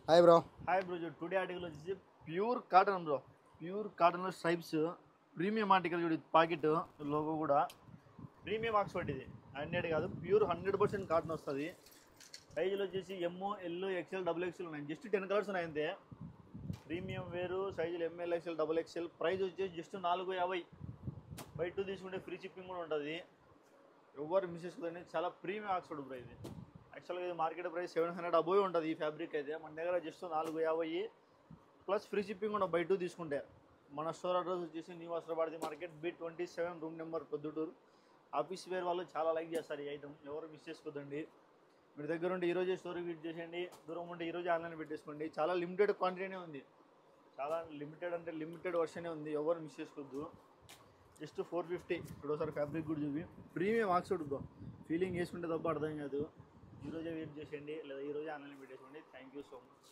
Hi bro. Hi bro. Today article వచ్చేసి pure cotton bro. Pure కాటన్లో stripes premium article చూడు. Pocket logo కూడా premium Oxford. ఇది 100 కాదు, ప్యూర్ 100% కాటన్ వస్తుంది. సైజులు వచ్చేసి ఎమ్, ఎల్, ఎక్స్ఎల్, డబుల్ ఎక్స్ఎల్ ఉన్నాయి. జస్ట్ 10 కలర్స్ ఉన్నాయి అంతే. ప్రీమియం వేరు సైజులు ML, XL, double XL. Price వచ్చేసి జస్ట్ 450. బై 2 తీసుకుంటే ఫ్రీ షిప్పింగ్ కూడా ఉంటుంది. ఎవరు మిస్ చేసుకోదండి. చాలా ప్రీమియం ఆక్స్ఫర్డ్ బ్రో. ఇది యాక్చువల్గా ఇది మార్కెట్ ప్రైస్ 700 అబోవ్ ఉంటుంది. ఈ ఫ్యాబ్రిక్ అయితే మన దగ్గర జస్ట్ 450 ప్లస్ ఫ్రీ షిప్పింగ్ కూడా బై 2 తీసుకుంటే. మన స్టోర్ అడ్రస్ వచ్చేసి new Vastrabharati market, B27, room number, Proddatur. Office wear వాళ్ళు చాలా లైక్ చేస్తారు ఈ ఐటమ్. ఎవరు మిస్ చేసుకోదండి. మీరు దగ్గర ఉంటే ఈరోజే స్టోర్ విజిట్ చేసేయండి. దూరం ఉంటే ఈరోజే ఆన్లైన్ పెట్టేసుకోండి. చాలా లిమిటెడ్ క్వాంటిటీనే ఉంది. చాలా లిమిటెడ్ అంటే లిమిటెడ్ వర్షనే ఉంది. ఎవరు మిస్ చేసుకోవద్దు. జస్ట్ 450. ఇప్పుడు ఒకసారి ఫ్యాబ్రిక్ కూడా చూపి. Premium Oxford bro. ఫీలింగ్ వేసుకుంటే తప్ప అర్థం కాదు. ఈరోజే వెయిట్ చేసేయండి, లేదా ఈరోజే ఆన్లైన్ పెట్టేసుకోండి. Thank you so much.